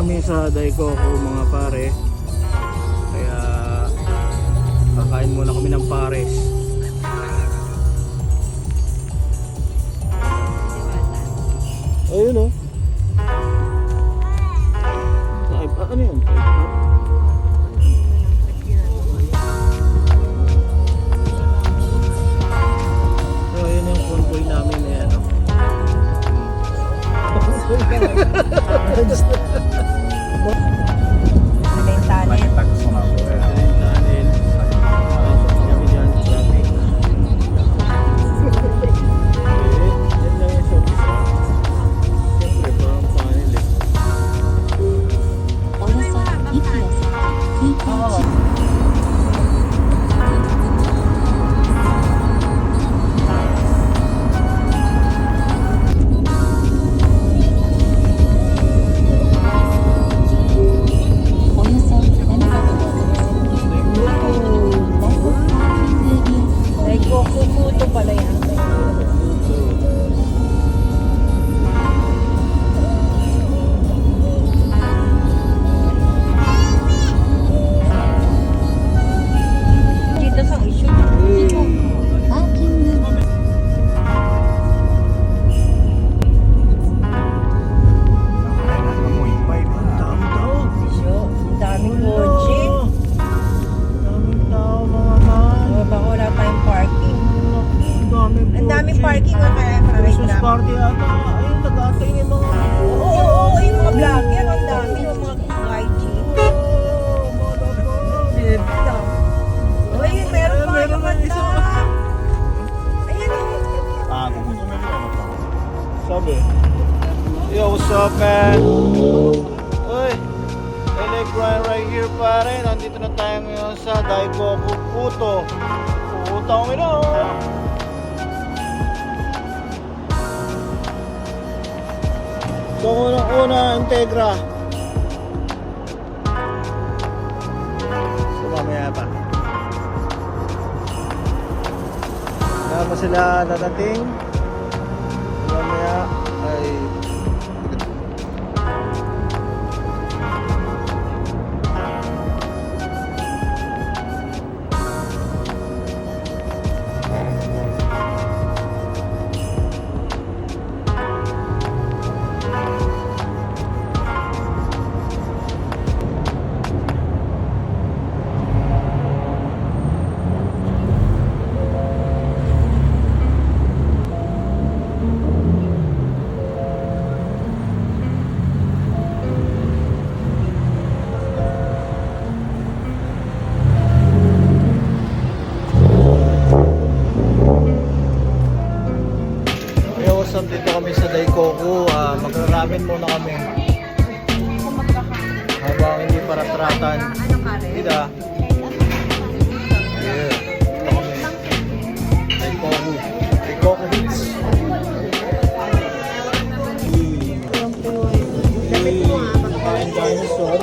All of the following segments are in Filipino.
kami sa Daikoku mga pare. Kaya kakain muna kami ng pares. Ayun o. Ano yun? So ayun yung convoy namin eh, ano. Bentanin. Daikoku pala yan. Dito sa issue. Ang daming kotse. Baka wala tayong parking. Ang daming parking o kaya Christmas parang party ata. Ayun, nag-aantay ng mga... Oo, yung mga vlogger. Ang dami yung mga IG. Uy, meron pa yung kanta. Ayan o. Sabi. Yo, what's up, man? Uy, LA Grind right here, pare. Nandito na tayo ngayon sa Daikoku Puto. Puta kami na. So, unang-una, Integra. So, mamaya pa. Kaya pa sila dadating. Mamaya ay dito kami sa Daikoku. Magra-ramen muna kami habang hindi paratratan. Hindi yeah. Dito kami Daikoku. Daikoku Hits. Dinosaur.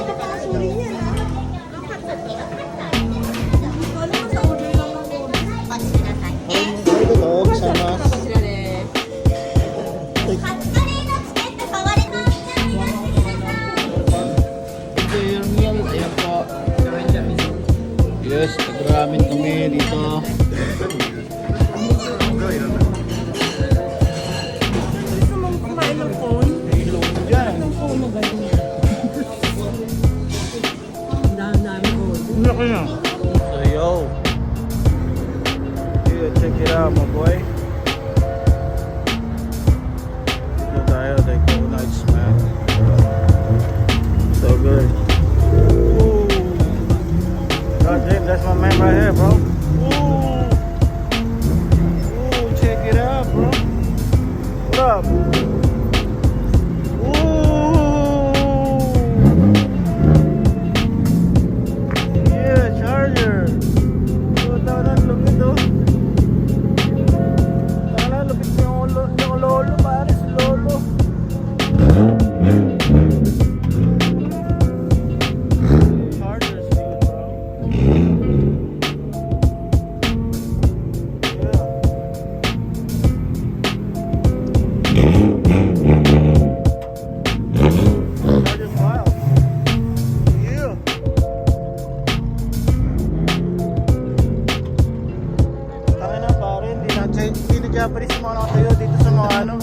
Japanese yung mga nakatayo dito sa mga ano,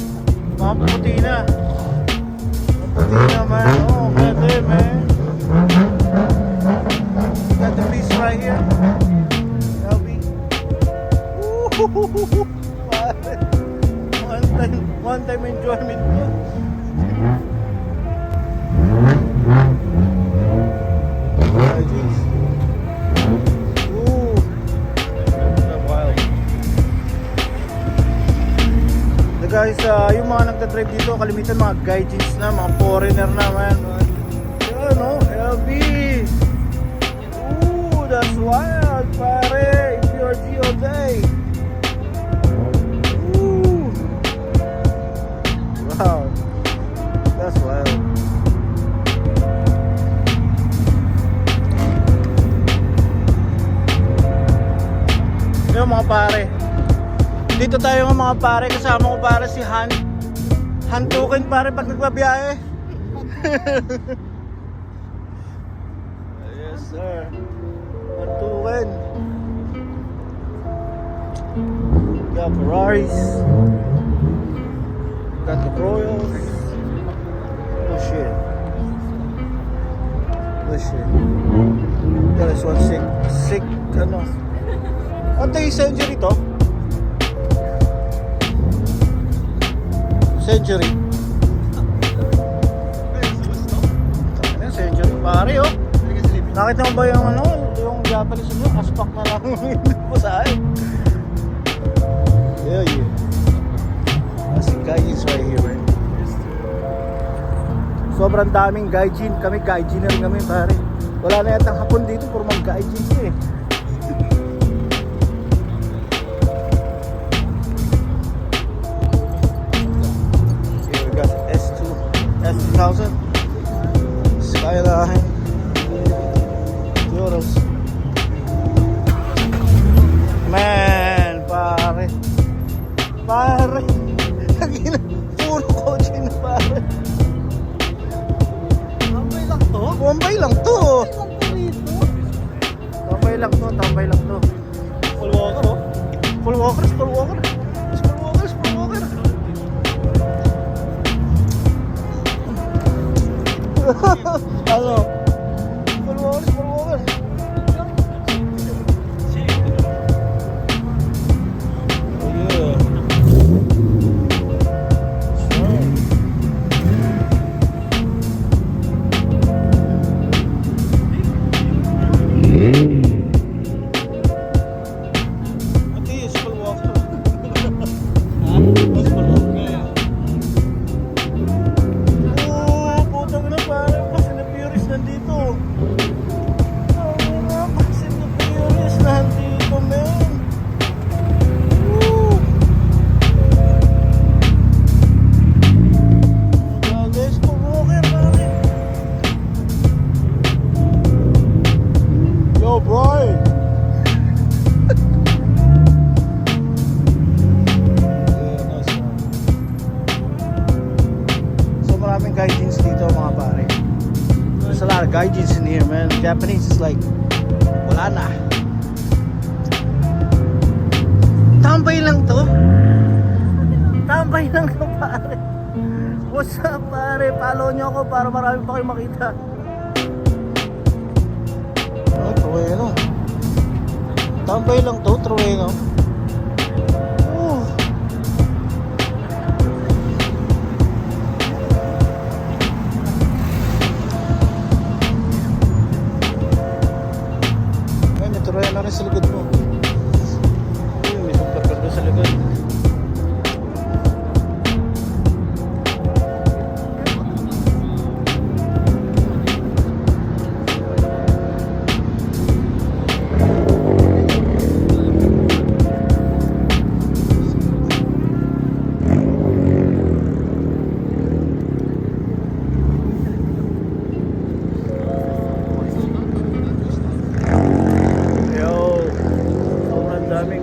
mga puti na. Mga puti na man. Oh, pwede man. Got the piece right here. LB. Woohoo! One time enjoyment ko. Ay, jeez. Ooh. Wild. The guys, yung mga nagdadrive dito, kalimitan mga gaijins na, mga foreigner na man. Yan, no? LB. Ooh, that's wild, pare. PRG all day. Ooh. Wow. That's wild. Yung mga pare. Dito tayo mga pare, kasama ko pare si Han. Hantukin pare pag nagbabiyahe. Yes sir. Hantukin. Got Ferraris. Got the Royals. Oh shit. Oh shit. That is one sick ano. Ano yung Century to? Century. Ano yung Century? Pare oh. Nakita mo ba yung ano? Yung Japanese nyo? Aspak na lang hindi po sa akin. Yeah. Kasi gaijins right here man. Sobrang daming gaijin. Kami gaijin na rin kami pare. Wala na yatang hapon dito puro mga gaijins eh. S2000 Skyline Euros. Man, pare puro kotse na pare. Tambay lang to. Tambay lang to. Full walker oh. Full walker. Ano? Full walker. Yeah. Ati, full walker. Gaijins dito mga pare. There's a lot of gaijins in here man. Japanese is like wala na. Tambay lang to pare. What's up pare? Follow nyo ako para marami pa kayo makita. Oh, trueno. Tambay lang to, trueno. Trueno rin sa likod mo. May super doon sa likod.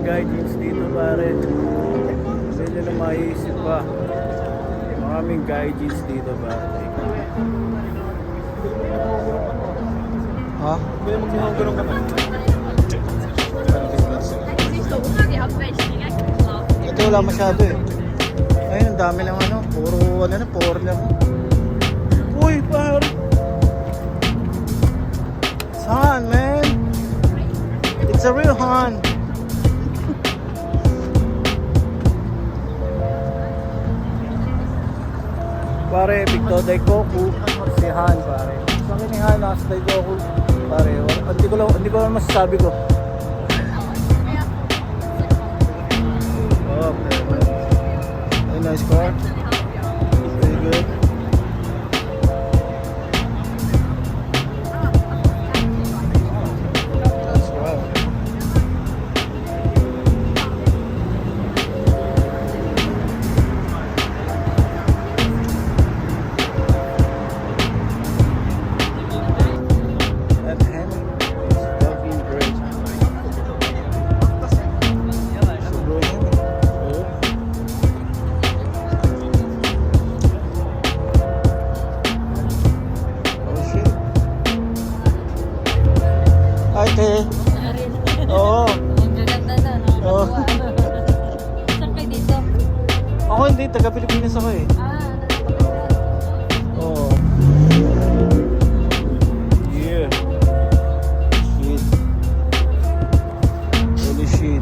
Gaijins dito pare. Hindi na maiisip pa. Maraming gaijins dito pare. Ha? Pwede maghihanggang ka pa. Dati wala masyado eh. Ayun, ang dami lang ano. Puro ano na, foreigner. Uy, pare. It's Han, man. It's a real Han. Pare, Victor Daikoku. Si Han, pare. Sa akin ni Han, nasa Daikoku. Pare, hindi ko lang masasabi ko. Oh, okay. Very nice car. Very good. That's right. That Henry is fucking great. So brilliant. Good. Oh shit. Hi, te. Oo. Ang gaganda na, no? Oo. Saan kayo dito? Ako hindi, taga Pilipinas ako eh. Oo. Yeah. Shit. Holy shit.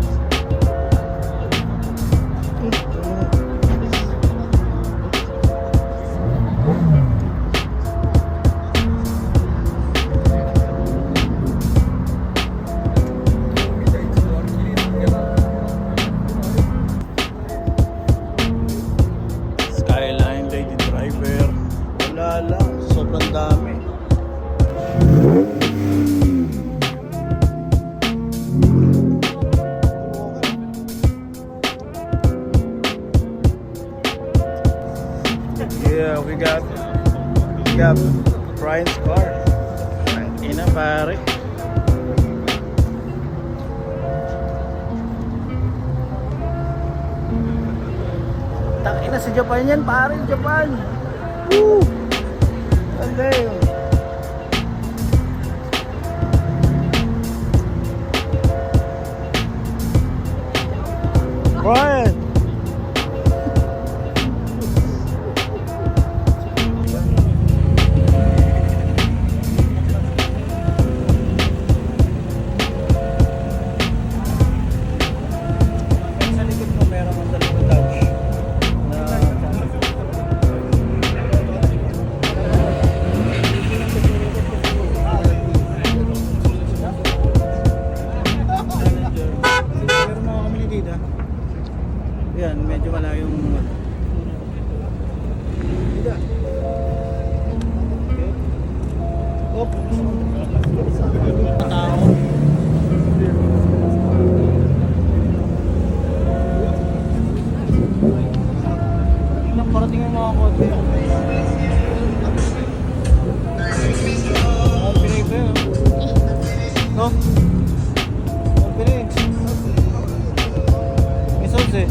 Skyline, Lady Driver. Wala lang, sobrang dami. Yeah, we got Brian's car. Ina pare. Tangina sa Japan yan, pare, Japan. Woo! Ganda yun. Brian! Sa likod mo meron ang dalawang touch na meron mga komunidad. Yan, medyo malayong Dida. Oh. Tao. Tingnan, parating yung mga kotse. Ang Pinay ba yun? No? Ang Pinay. May sounds eh.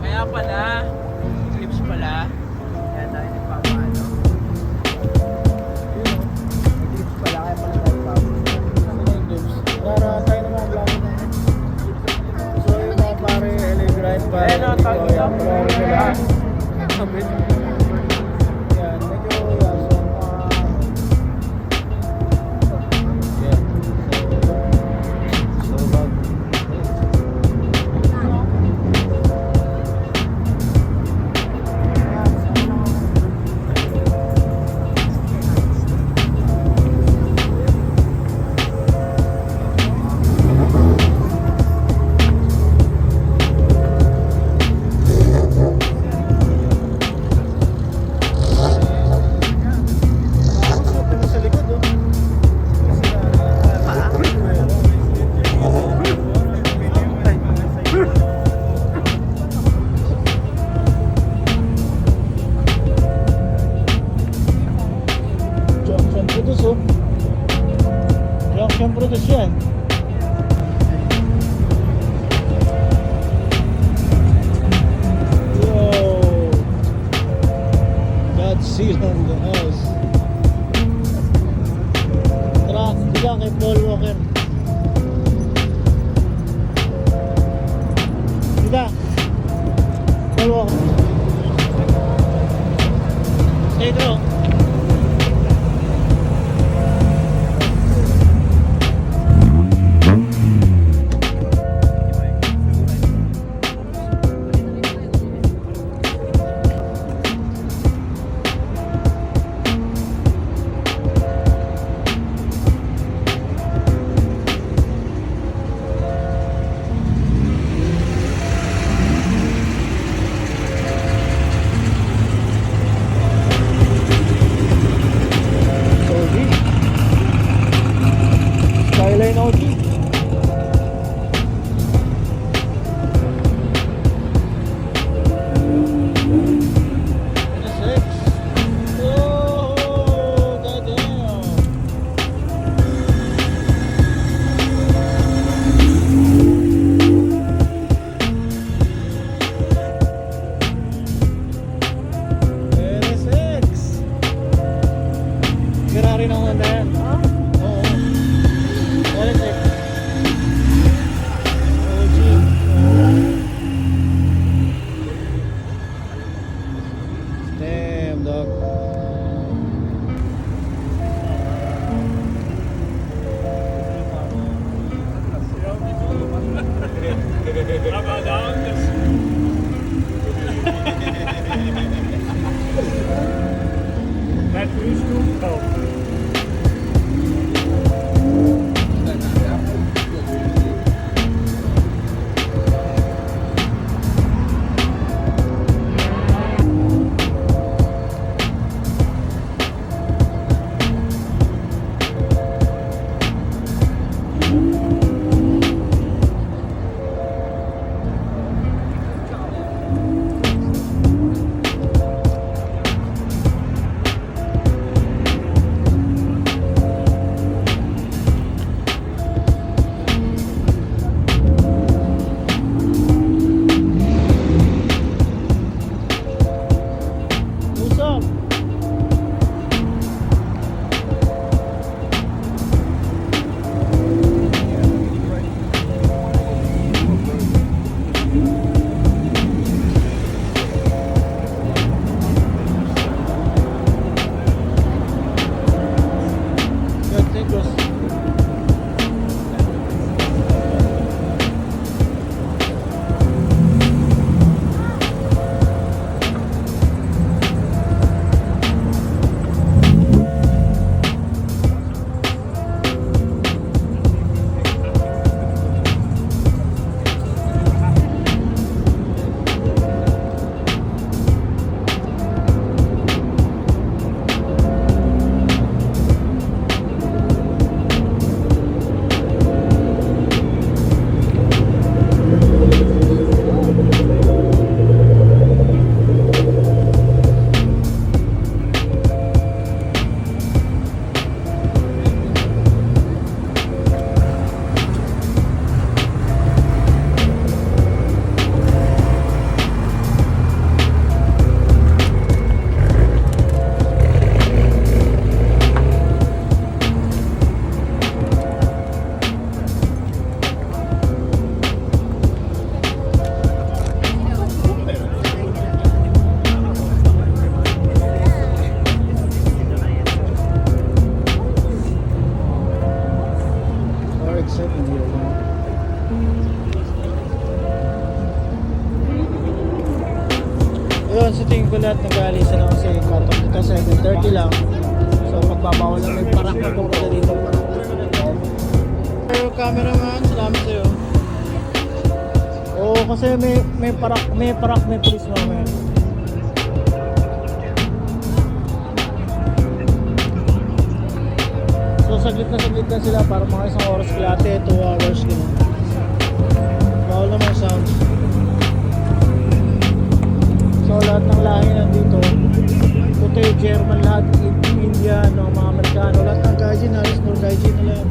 Kaya pala, clips pala. Kaya tayo nagpapaano. Clips pala, kaya pala tayo nagpapaano. Para tayo naman ang vlog na. So yung mga pare, LA Grind pa. Ayun ang tawag nila. Sabit. Yan, medyo yaso. Yeah. So bag. Sa likod, oh. Junction Produce, oh. Junction Produce yan. Yo. Godzilla in the house. Tara, diga kay Paul Walker. Diga. Paul Walker. Stay through. Skyline OG. Oh, goddamn. NSX. Ferrari ng Honda yan. Oo. NSX. OG. Damn, dog. That is too cold. What's up? Good, thank you. RX-7 here lang. Ayun, sa tingin ko lahat nag-aalisan ako sa cut-off dito 7:30 lang. So pagbabawal lang may parak na kung pala dito. Cameraman, salamat sa'yo. Oo, kasi may police mamaya. So saglit na sila para mga isang oras kalate, 2 hours gano'n. Bawal naman sounds. So lahat ng lahi nandito, puti, German lahat, Indian, mga Amerikano, lahat ng gaijin, halos puro gaijin nila yan.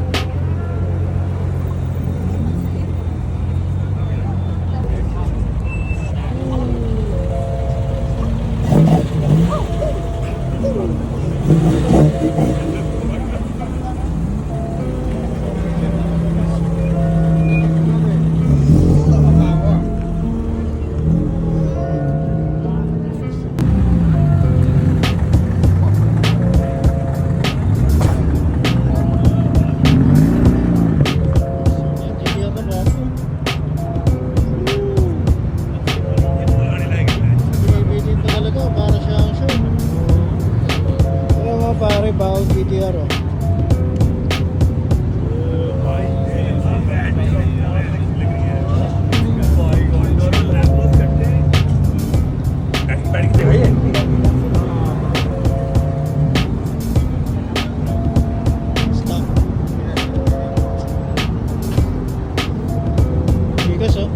Pare, bawal BTR oh. Stop. Bigas oh.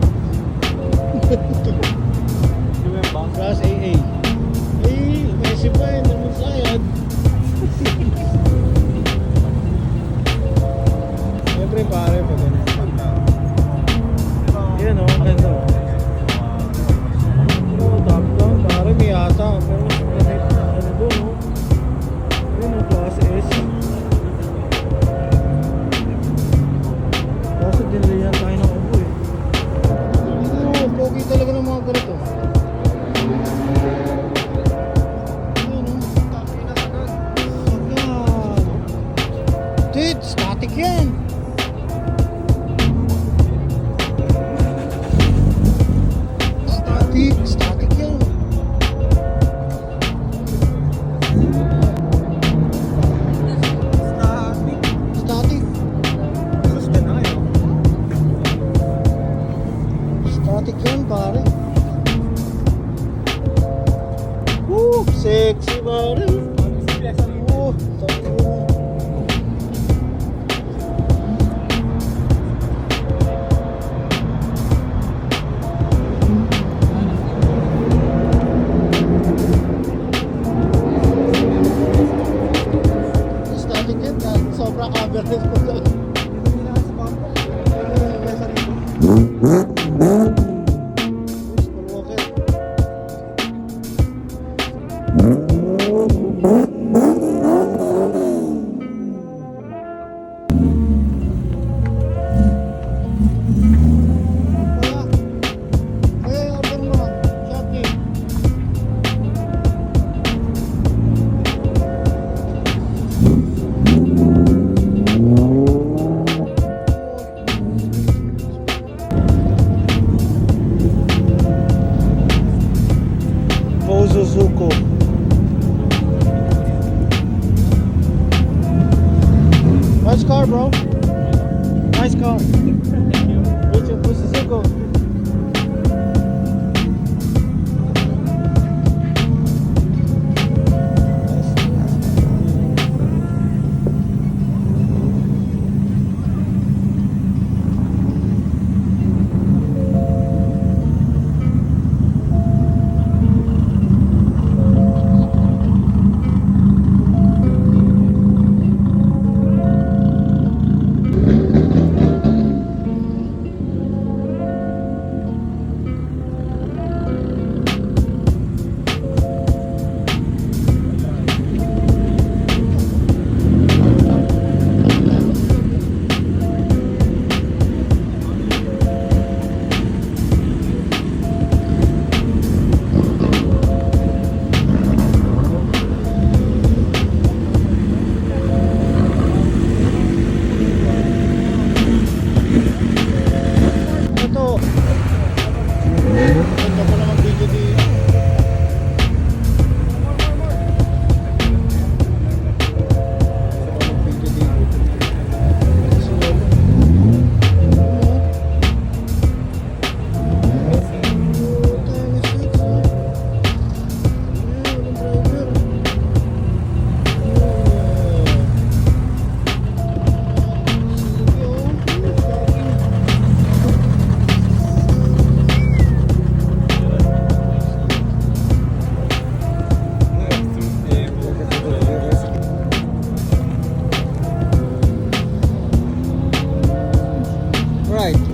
Class AA. Eh, Messi pa eh, naman sayad. Siyempre pare pag ganun. Yan o, ganda o. Top down pare, may ata. Pero ano doon o. Yan o, class S. Kaso dinalayan tayo ng upo eh. Oo, pogi talaga ng mga ganito. Dude, static yan. Static yan. Static. Static yan, pare. Woo, sexy, pare. Woo, static yan. Sobrang average po talaga. Suzuko. Nice car, bro. Nice car. It's a Suzuko.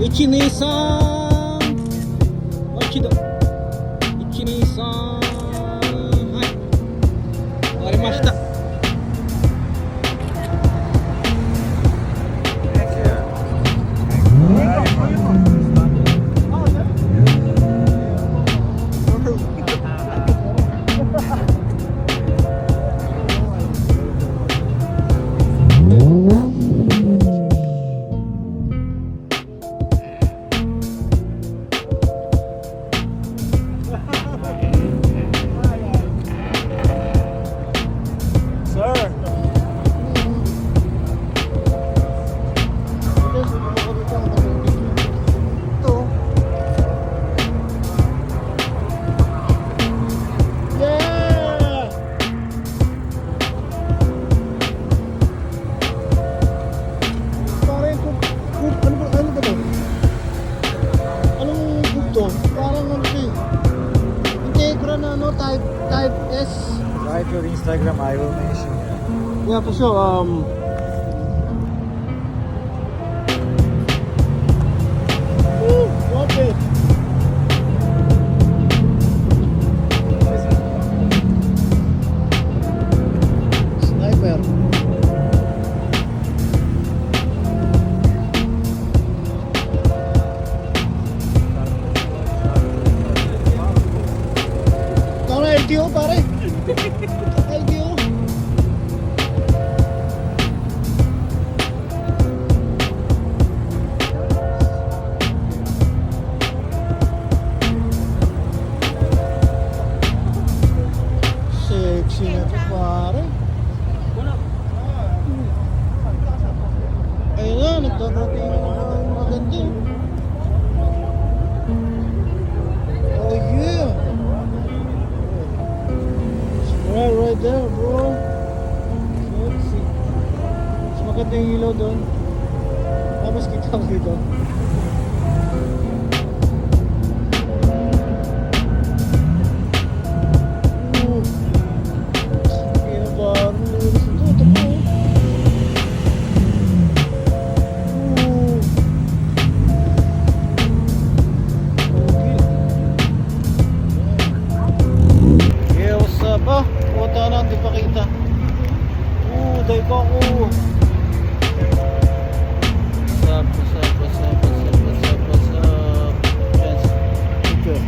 Ichi-Nissan! Wachido! Ichi-Nissan! Hai! Arimashita! Instagram, I will mention it. Yeah, for sure. Woo, love it. Sniper. Ikaw na LTO pare. LTO. Sexy na ito pare. Ayun na, nagdadating yung maganda. Oh yeah. Right there, bro. Sexy. Mas maganda yung ilaw doon. Tapos kita ko dito. Kaya ba? Lulis ito. Ito po. Yeah, what's up? Ah, puta na, hindi pa kita. Day pa ako. What's up? Yes. Okay.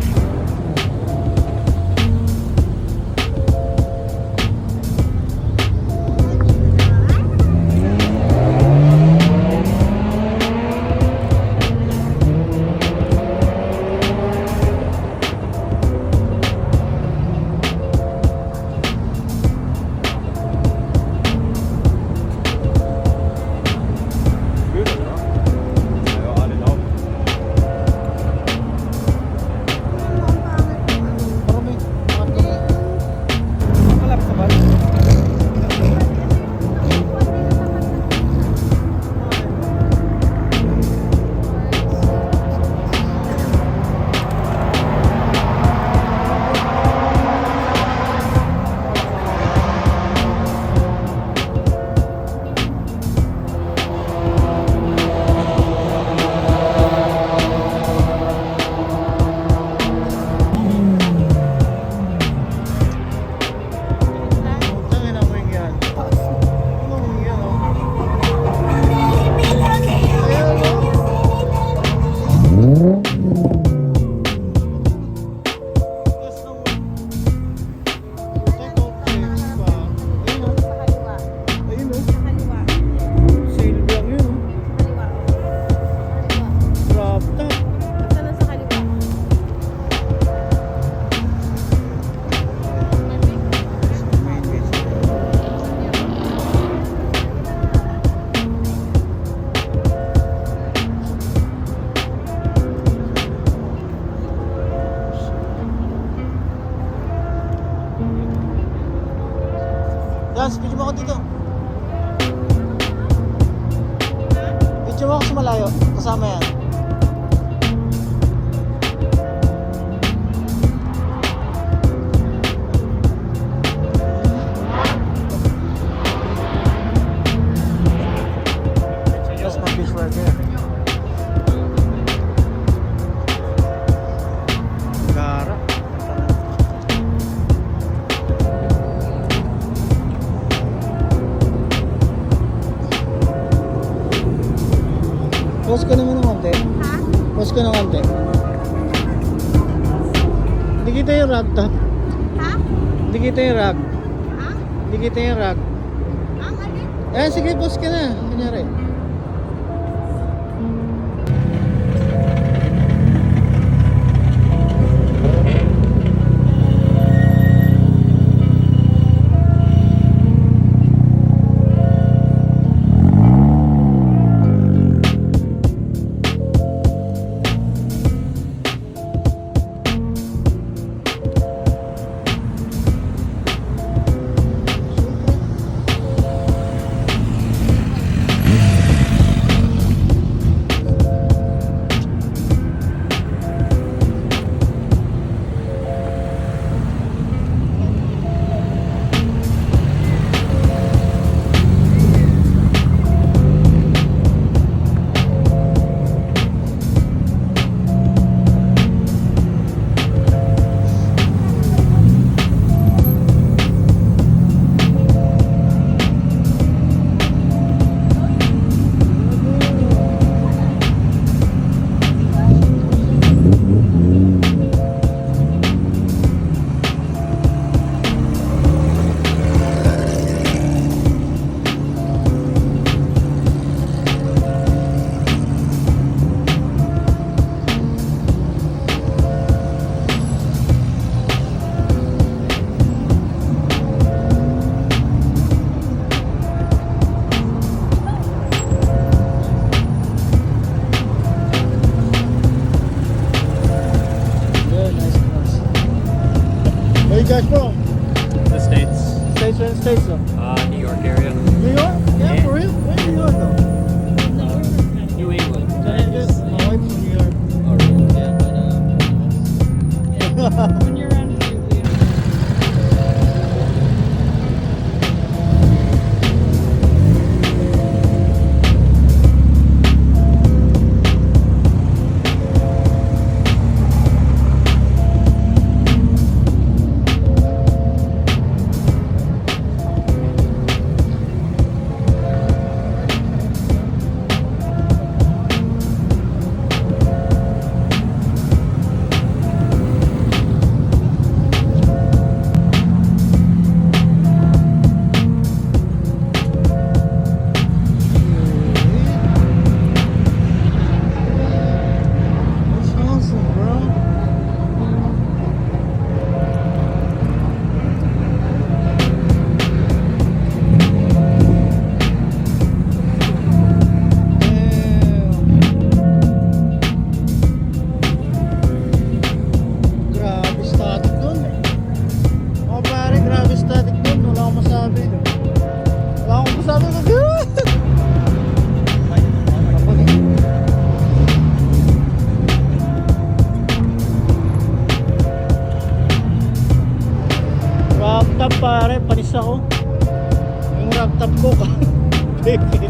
Marami. Malap sa bal. Tangin ang wing yan. Ano wing yan, oh? Ayan, oh. Taas ng wing. Puta, complex pa. Ayun, oh. Sa kaliwa. Ayun, oh. Sa kaliwa. Silver lang yun, oh. Kaliwa. Kaliwa. Drop top. Basta lang sa kaliwa. Dance, video mo ako dito. Video mo ako sa malayo. Kasama yan. That's my fish right there. Gara. Pause ka naman ng konti. Ha? Pause ka ng konti. Hindi kita yung rag ta. Ha? Hindi kita yung rag. Ha? Hindi kita yung rag. Ang alin? Eh, sige, pause ka na. Kunyari. United States though? New York area. New York? Yeah, for real? Where in New York though? New England. Connecticut? My wife's from New York. Oh, really? Yeah, When you're around here, That's awesome, bro. Damn. Grabe static dun. Oh, pare, grabe static dun. Wala akong masabi. Wala akong masabi. Kapag eh. Wrap top pare, panis ako. Yung wrap top ko ka. Peke.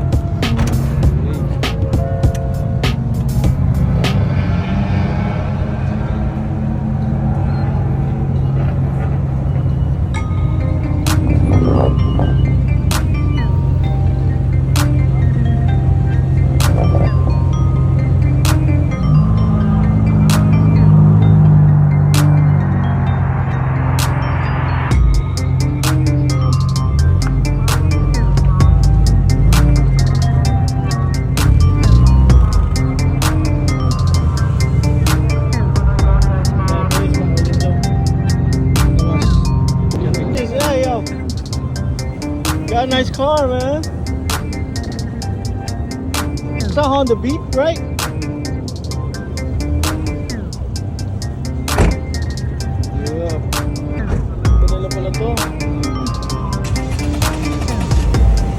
Yeah, yo. Got a nice car, man. It's a Honda Beat, right? Yeah. Kanila pala to.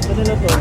Kanila to.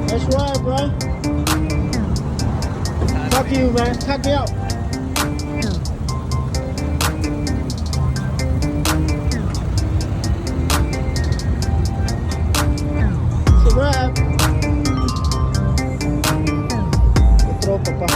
Nice ride, bro. Talk to you, man. Talk me out. It's a wrap. Tropa pa.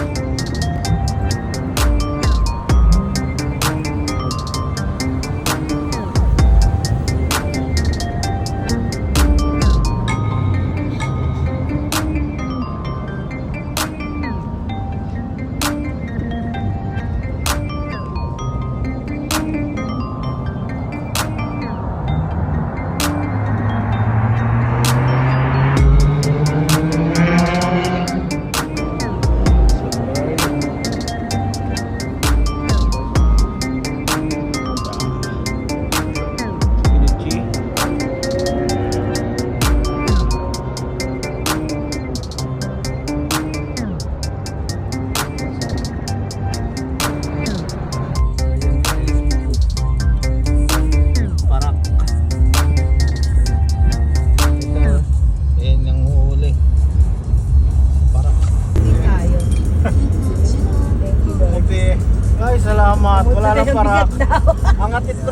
Salamat. Wala nang para. Bigat daw. Ang atid